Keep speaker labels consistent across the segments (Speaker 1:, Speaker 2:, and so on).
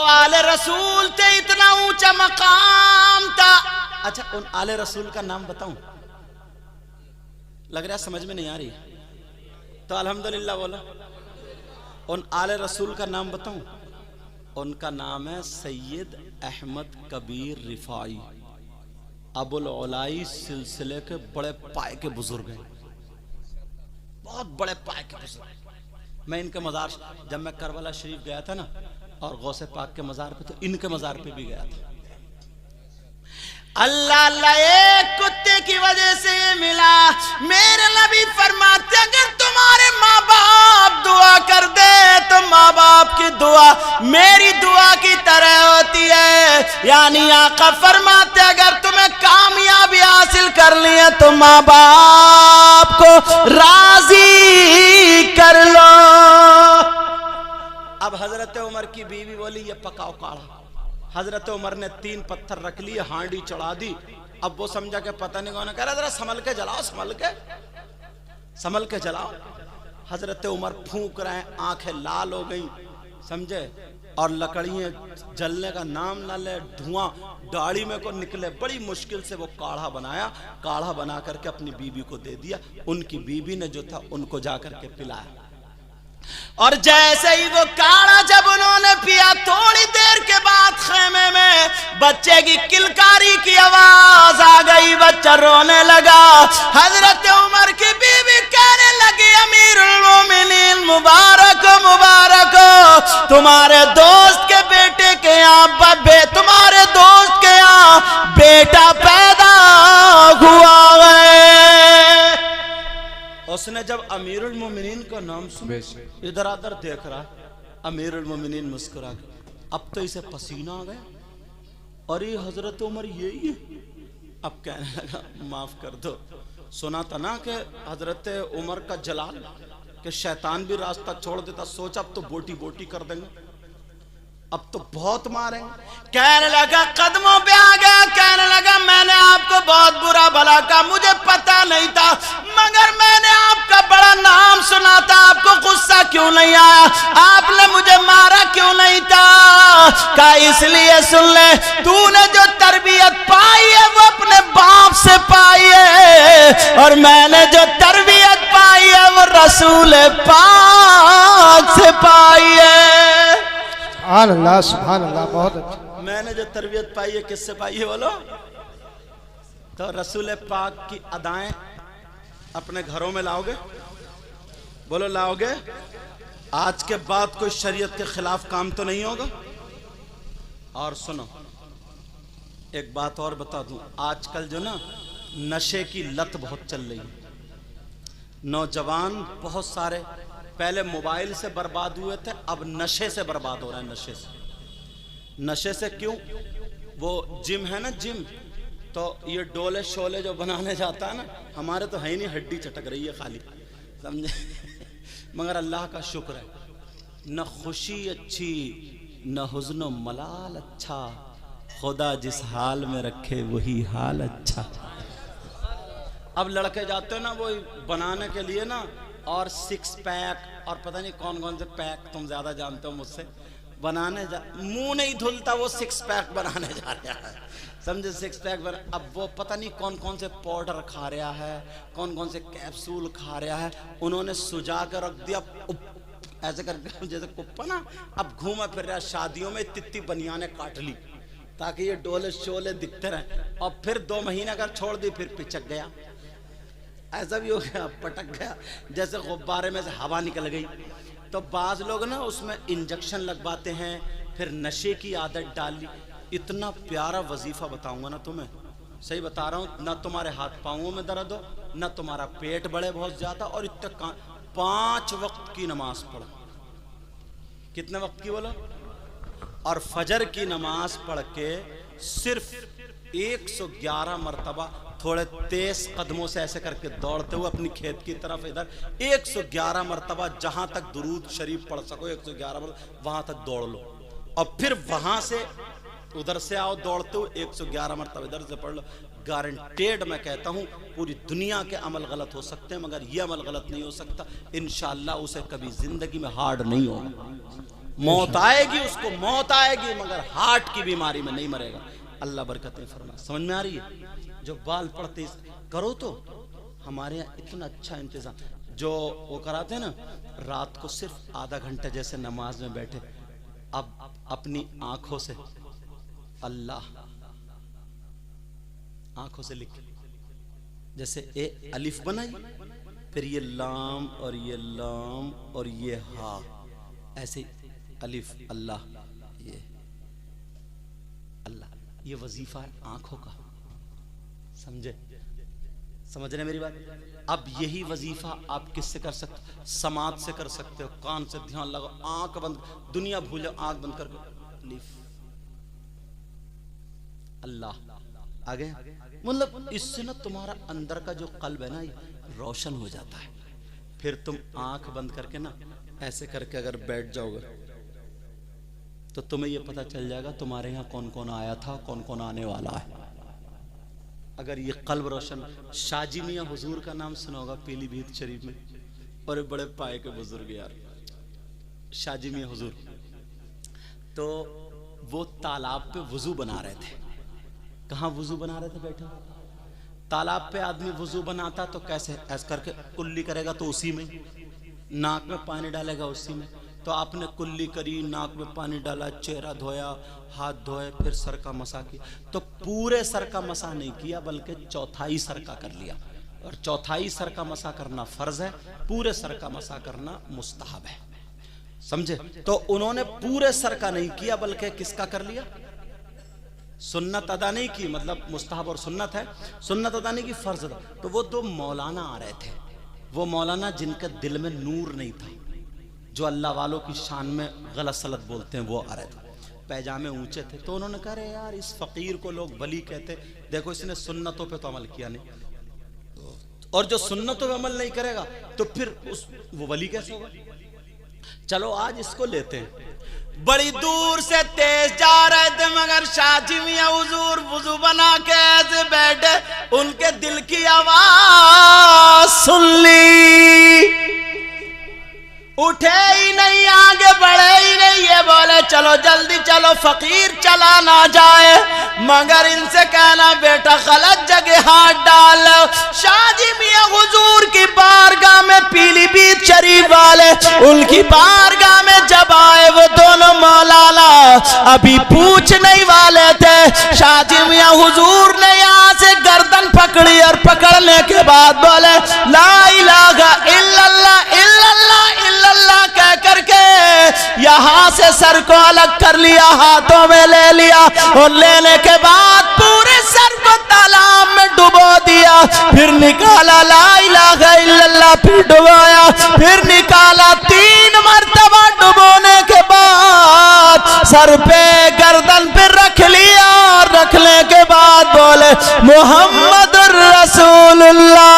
Speaker 1: आले रसूल थे, इतना ऊंचा मकाम था। अच्छा, उन आले रसूल का नाम बताऊं? लग रहा है समझ में नहीं आ रही, तो अल्हम्दुलिल्लाह बोलो। उन आले रसूल का नाम बताऊं? उनका नाम है सैयद अहमद कबीर रिफाई, अबुल उलाई सिलसिले के बड़े पाए के बुजुर्ग हैं, बहुत बड़े पाए के बुजुर्ग। मैं इनके मजार, जब मैं करबला शरीफ गया था ना, और गौसे पाक के मजार पे, तो इनके मजार पे भी गया था। अल्लाह अल्लाह, एक कुत्ते की वजह से ये मिला। मेरे नबी फरमाते, अगर तुम्हारे माँ बाप दुआ कर दे तो माँ बाप की दुआ मेरी दुआ की तरह होती है। यानी आका फरमाते, अगर तुम्हें कामयाबी हासिल कर ली है तो माँ बाप को राजी कर लो। अब हजरत उमर की बीवी बोली, ये पकाओ काढ़ा। हजरत उमर ने 3 पत्थर रख लिए, हांडी चढ़ा दी। अब वो समझा कि पता नहीं कौन, कह रहा जरा संभल के जलाओ, संभल के जलाओ। हजरत उमर फूंक रहे हैं, आंखें लाल हो गई, समझे, और लकड़ियां जलने का नाम ना ले, धुआं दाढ़ी में को निकले। बड़ी मुश्किल से वो काढ़ा बनाया, काढ़ा बना करके अपनी बीवी को दे दिया। उनकी बीवी ने जो था उनको जाकर के पिलाया। और जैसे ही वो काढ़ा जब उन्होंने पिया, थोड़ी देर के बाद खेमे में बच्चे की किलकारी की आवाज आ गई, बच्चा रोने लगा। हजरत उमर की बीवी कहने लगी, अमीरुल मोमिनीन, मुबारक हो, मुबारक हो, तुम्हारे दोस्त के बेटे के यहाँ तुम्हारे दोस्त के यहाँ बेटा पैदा हुआ है। उसने जब अमीरुल मोमिनीन का नाम सुना, इधर उधर देख रहा, अमीरुल मोमिनीन मुस्कुरा गया। अब तो इसे पसीना आ गया, और ये हजरत उमर यही है। अब कहने लगा, माफ कर दो, सुना था ना कि हजरत उमर का जलाल, कि शैतान भी रास्ता छोड़ देता। सोचा अब तो बोटी बोटी कर देंगे, अब तो बहुत मारेंगे। कहने लगा, कदमों पे आ गया, कहने लगा, मैंने आपको बहुत बुरा भला कहा, मुझे पता नहीं था, मगर मैंने आपका बड़ा नाम सुना था। आपको गुस्सा क्यों नहीं आया? आपने मुझे मारा क्यों नहीं था? कहा, इसलिए सुन ले, तूने जो तरबियत पाई है वो अपने बाप से पाई है, और मैंने जो तरबियत पाई है वो रसूल पाक से पाई है।
Speaker 2: सुभान अल्लाह, सुभान अल्लाह, बहुत अच्छा।
Speaker 1: मैंने जो तरबियत पाई है किससे पाई है बोलो? तो रसूल पाक की अदाएं अपने घरों में लाओगे? बोलो लाओगे? आज के बाद कोई शरीयत के खिलाफ काम तो नहीं होगा। और सुनो, एक बात और बता दूं, आजकल जो ना नशे की लत बहुत चल रही है। नौजवान बहुत सारे पहले मोबाइल से बर्बाद हुए थे, अब नशे से बर्बाद हो रहा है। नशे से, नशे से क्यों? वो जिम है ना, जिम, तो ये डोले शोले जो बनाने जाता है ना, हमारे तो है ही नहीं, हड्डी चटक रही है खाली, समझे। मगर अल्लाह का शुक्र है, न खुशी अच्छी न हुज़्न मलाल अच्छा, खुदा जिस हाल में रखे वही हाल अच्छा। अब लड़के जाते हैं ना वो बनाने के लिए ना, और 6 पैक और पता नहीं कौन कौन से पैक, तुम ज्यादा जानते हो मुझसे, बनाने मुंह नहीं धुलता, वो 6 पैक बनाने जा रहा है, समझे, 6 पैक बना। अब वो पता नहीं कौन कौन से पाउडर खा रहा है, कौन कौन से कैप्सूल खा रहा है, उन्होंने सुजा कर रख दिया ऐसे करके, जैसे कुप्पा ना। अब घूमा फिर रहा, शादियों में तित्ती बनियाने काट ली ताकि ये डोले शोले दिखते रहे, और फिर 2 महीने अगर छोड़ दी फिर पिचक गया, ऐसा भी हो गया, पटक गया, जैसे गुब्बारे में से हवा निकल गई। तो बाज लोग ना उसमें इंजेक्शन लगवाते हैं, फिर नशे की आदत डाल ली। इतना प्यारा वजीफा बताऊंगा ना तुम्हें, सही बता रहा हूँ, ना तुम्हारे हाथ पाँवों में दर्द हो, ना तुम्हारा पेट बढ़े बहुत ज्यादा, और इतना 5 वक्त की नमाज पढ़ो। कितने वक्त की बोलो? और फजर की नमाज पढ़ के सिर्फ 111 मरतबा थोड़े तेज कदमों से ऐसे करके दौड़ते हुए अपनी खेत की तरफ, इधर 111 मरतबा, जहां तक दुरूद शरीफ पढ़ सको 111 मरतबा वहां तक दौड़ लो, और फिर वहां से उधर से आओ दौड़ते हुए 111 मरतबा इधर से पढ़ लो। गारंटेड मैं कहता हूं, पूरी दुनिया के अमल गलत हो सकते हैं, मगर यह अमल गलत नहीं हो सकता। इंशाअल्लाह उसे कभी जिंदगी में हार्ड नहीं होगा। मौत आएगी उसको, मौत आएगी, मगर हार्ट की बीमारी में नहीं मरेगा। अल्लाह बरकतें फरमाए। समझ में आ रही है? जो बाल पड़ते करो तो हमारे यहाँ इतना अच्छा इंतजाम, जो वो कराते हैं ना रात को सिर्फ आधा घंटा जैसे नमाज में बैठे, अब अपनी आंखों से अल्लाह आंखों से लिख, जैसे ए अलिफ बनाई, फिर ये लाम और ये लाम और ये हा, ऐसे अलिफ अल्लाह, ये अल्लाह, ये वजीफा है आंखों का। समझे? समझ रहे मेरी बात? अब यही वजीफा आप किससे कर सकते हो? समाज से कर सकते हो। कान से ध्यान लगाओ, आंख बंद, दुनिया भूलो, आंख बंद करके अलिफ अल्लाह, आगे मतलब इससे ना तुम्हारा अंदर का जो कल्ब है ना ये रोशन हो जाता है। फिर तुम आंख बंद करके ना ऐसे करके अगर बैठ जाओगे तो तुम्हें ये पता चल जाएगा तुम्हारे यहाँ कौन कौन आया था, कौन कौन आने वाला है। अगर ये कल्ब रोशन, शाजी मियाँ हुजूर का नाम सुना होगा पीलीभीत शरीफ में, और बड़े पाए के बुजुर्ग यार, शाजी मियाँ हुजूर, तो वो तालाब पे वुजू बना रहे थे। कहाँ वुजू बना रहे थे? बैठे तालाब पे आदमी वुजू बनाता तो कैसे? ऐसे करके कुल्ली करेगा तो उसी में, नाक में पानी डालेगा उसी में। तो आपने कुल्ली करी, नाक में पानी डाला, चेहरा धोया, हाथ धोए, फिर सर का मसा किया। तो पूरे सर का मसा नहीं किया बल्कि चौथाई सर का कर लिया, और चौथाई सर का मसा करना फर्ज है, पूरे सर का मसा करना मुस्तहब है। समझे? तो उन्होंने पूरे सर का नहीं किया बल्कि किसका कर लिया? सुन्नत अदा नहीं की, मतलब मुस्तहब और सुन्नत है, सुन्नत अदा नहीं की, फर्ज अदा। तो वो दो मौलाना आ रहे थे, वो मौलाना जिनके दिल में नूर नहीं था, जो अल्लाह वालों की शान में गलत सलत बोलते हैं, वो आ रहे थे, पैजामे ऊंचे थे। तो उन्होंने कहा अरे यार इस फकीर को लोग वली कहते, देखो इसने सुन्नतों पे तो अमल किया नहीं, और जो सुन्नतों पे अमल नहीं करेगा तो फिर वो वली कैसे होगा? चलो आज इसको लेते हैं। बड़ी दूर से तेज जा रहे थे मगर शाजी मियां हुजूर वुजू बना के ऐसे बैठे, उनके दिल की आवाज सुन ली, उठे ही नहीं, आगे बढ़े ही नहीं। ये बोले चलो जल्दी चलो, फकीर चला ना जाए, मगर इनसे कहना बेटा गलत जगह हाथ डाल। शादी मियां हुजूर की बारगाह में, पीलीभीत शरीफ वाले उनकी बारगाह में जब आए, वो दोनों मौलाना अभी पूछ नहीं वाले थे। शादी मियां हुजूर ने यहाँ से गर्दन पकड़ी और पकड़ने के बाद बोले ला इलाहा इल्लल्लाह इल्लल्लाह इल्लल्लाह कह करके यहाँ से सर को अलग कर लिया, हाथों में ले लिया, और लेने के बाद पूरे सर को तालाब में डुबो दिया। फिर निकाला ला इलाहा इल्लल्लाह, फिर डुबोया, फिर निकाला, 3 मरतबा डुबोने के बाद सर पे गर्दन पे रख लिया, और रखने के बाद बोले मोहम्मद रसूलुल्लाह,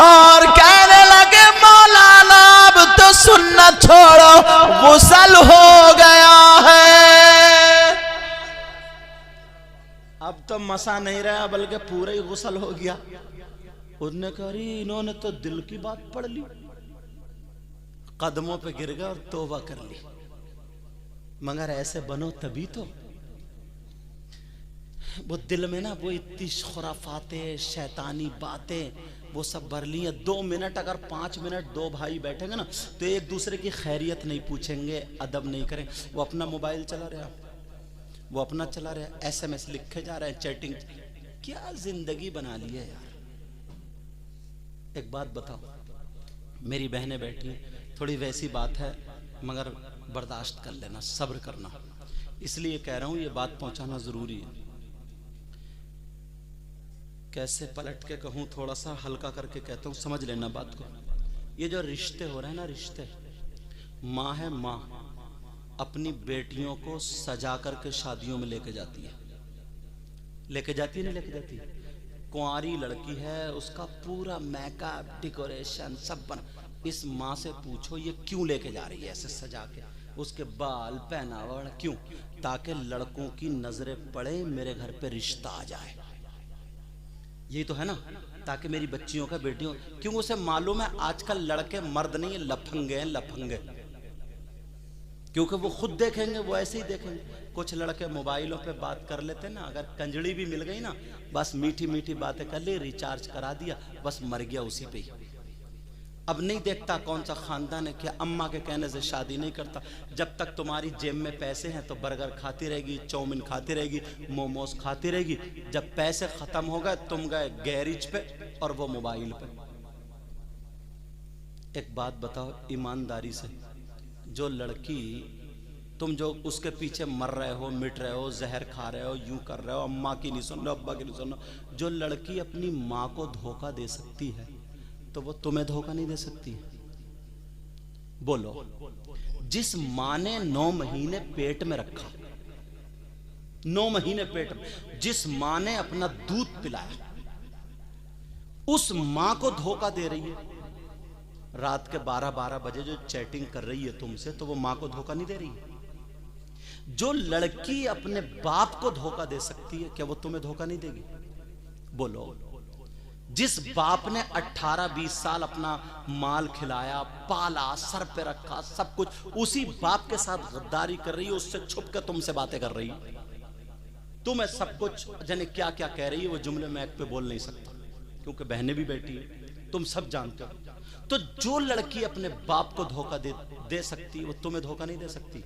Speaker 1: और कहने लगे मौलाना अब तो सुन्नत छोड़ो, गुस्ल हो गया है। अब तो मसा नहीं रहा बल्कि पूरा ही गुस्ल हो गया। उन्होंने कहा इन्होंने तो दिल की बात पढ़ ली, कदमों पे गिर गए और तौबा कर ली। मगर ऐसे बनो तभी तो, वो दिल में ना वो इतनी खुराफातें, शैतानी बातें वो सब भर ली है। 2 मिनट अगर 5 मिनट 2 भाई बैठेंगे ना तो एक दूसरे की खैरियत नहीं पूछेंगे, अदब नहीं करेंगे। वो अपना मोबाइल चला रहा, वो अपना चला रहा, SMS लिखे जा रहे हैं, चैटिंग। क्या जिंदगी बना ली है यार। एक बात बताओ, मेरी बहनें बैठी, थोड़ी वैसी बात है मगर बर्दाश्त कर लेना, सब्र करना। इसलिए कह रहा हूं ये बात पहुंचाना जरूरी है। कैसे पलट के कहूं, थोड़ा सा हल्का करके कहता हूं, समझ लेना बात को। ये जो रिश्ते हो रहे हैं ना, रिश्ते, माँ है माँ, अपनी बेटियों को सजा करके शादियों में लेके जाती है, लेके जाती है नहीं लेके जाती है। कुंवारी लड़की है, उसका पूरा मेकअप, डेकोरेशन सब बना। इस माँ से पूछो ये क्यों लेके जा रही है ऐसे सजा के, उसके बाल पहनावा क्यों? ताकि लड़कों की नजरें पड़े, मेरे घर पे रिश्ता आ जाए। यही तो है ना, ताकि मेरी बच्चियों का, बेटियों, क्यों उसे मालूम है आजकल लड़के मर्द नहीं है, लफंगे हैं, लफंगे। क्योंकि वो खुद देखेंगे, वो ऐसे ही देखेंगे। कुछ लड़के मोबाइलों पे बात कर लेते ना, अगर कंजड़ी भी मिल गई ना, बस मीठी मीठी बातें कर ली, रिचार्ज करा दिया, बस मर गया उसी पे ही। अब नहीं देखता कौन सा खानदान है, क्या अम्मा के कहने से शादी नहीं करता। जब तक तुम्हारी जेब में पैसे हैं तो बर्गर खाती रहेगी, चाउमीन खाती रहेगी, मोमोज खाती रहेगी। जब पैसे खत्म हो गए, तुम गए गैरेज पे और वो मोबाइल पे। एक बात बताओ ईमानदारी से, जो लड़की तुम जो उसके पीछे मर रहे हो, मिट रहे हो, जहर खा रहे हो, यूं कर रहे हो, अम्मा की नहीं सुन रहे हो, अब्बा की नहीं सुन रहे हो, जो लड़की अपनी माँ को धोखा दे सकती है तो वो तुम्हें धोखा नहीं दे सकती? बोलो। जिस माँ ने 9 महीने पेट में रखा, 9 महीने पेट में, जिस माँ ने अपना दूध पिलाया, उस माँ को धोखा दे रही है। रात के 12-12 बजे जो चैटिंग कर रही है तुमसे, तो वो माँ को धोखा नहीं दे रही है? जो लड़की अपने बाप को धोखा दे सकती है, क्या वो तुम्हें धोखा नहीं देगी? बोलो। जिस बाप ने 18-20 साल अपना माल खिलाया, पाला, सर पे रखा, सब कुछ, उसी बाप के साथ गद्दारी कर रही है, उससे छुप कर तुमसे बातें कर रही है। तुम्हें सब कुछ जाने क्या क्या कह रही है, वो जुमले मैं एक पे बोल नहीं सकता क्योंकि बहनें भी बैठी है, तुम सब जानते हो। तो जो लड़की अपने बाप को धोखा दे सकती, वो तुम्हें धोखा नहीं दे सकती।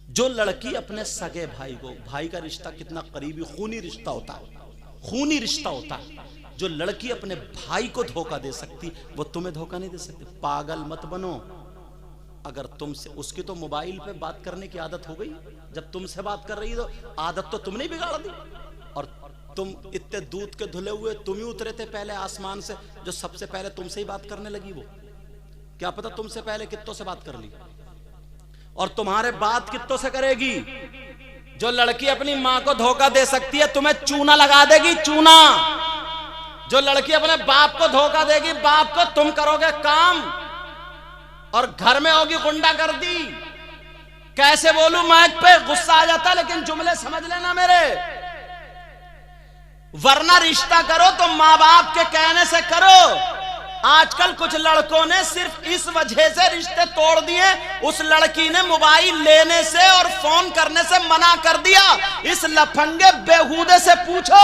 Speaker 1: जो लड़की अपने सगे भाई को, भाई का रिश्ता कितना करीबी खूनी रिश्ता होता है, खूनी रिश्ता होता है, जो लड़की अपने भाई को धोखा दे सकती, वो तुम्हें धोखा नहीं दे सकती। पागल मत बनो। अगर तुमसे, उसकी तो मोबाइल पे बात करने की आदत हो गई, जब तुमसे बात कर रही तो आदत तो तुमने बिगाड़ दी। और तुम इतने दूध के धुले हुए, तुम ही उतरे थे पहले आसमान से, जो सबसे पहले तुमसे ही बात करने लगी। वो क्या पता तुमसे पहले कितनों से बात कर ली, और तुम्हारे बात कितनों से करेगी। जो लड़की अपनी माँ को धोखा दे सकती है, तुम्हें चूना लगा देगी, चूना। जो लड़की अपने बाप को धोखा देगी, बाप को, तुम करोगे काम और घर में होगी गुंडागर्दी। कैसे बोलूं, माइक पे गुस्सा आ जाता, लेकिन जुमले समझ लेना मेरे। वरना रिश्ता करो तो माँ बाप के कहने से करो। आजकल कुछ लड़कों ने सिर्फ इस वजह से रिश्ते तोड़ दिए, उस लड़की ने मोबाइल लेने से और फोन करने से मना कर दिया। इस लफंगे बेहूदे से पूछो,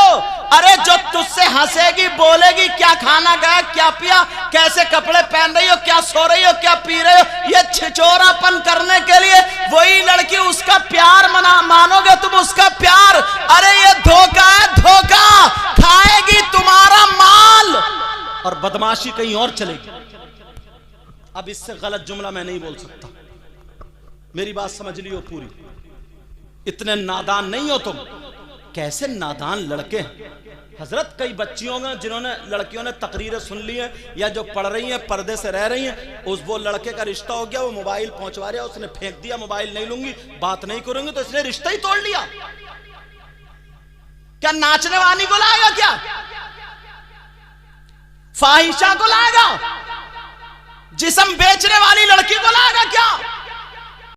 Speaker 1: अरे जो तुझसे हंसेगी, बोलेगी, क्या खाना गया, क्या पिया, कैसे कपड़े पहन रही हो, क्या सो रही हो, क्या पी रही हो, ये छिचोरापन करने के लिए वही लड़की, उसका प्यार मानोगे तुम, उसका प्यार? अरे ये धोखा है, धोखा। खाएगी तुम्हारा माल और बदमाशी कहीं और चलेगी। अब इससे गलत जुमला मैं नहीं बोल सकता, मेरी बात समझ लियो पूरी। इतने नादान नहीं हो तुम। कैसे नादान लड़के हैं हजरत। कई बच्चियों ने, जिन्होंने, लड़कियों ने तकरीरें सुन ली हैं या जो पढ़ रही हैं, पर्दे से रह रही हैं, उस वो लड़के का रिश्ता हो गया, वो मोबाइल पहुंचवा रहा, उसने फेंक दिया, मोबाइल नहीं लूंगी, बात नहीं करूंगी, तो इसने रिश्ता ही तोड़ लिया। क्या नाचने वाली को लाएगा, क्या फाहिशा को लाएगा, जिस्म बेचने वाली लड़की को लाएगा क्या?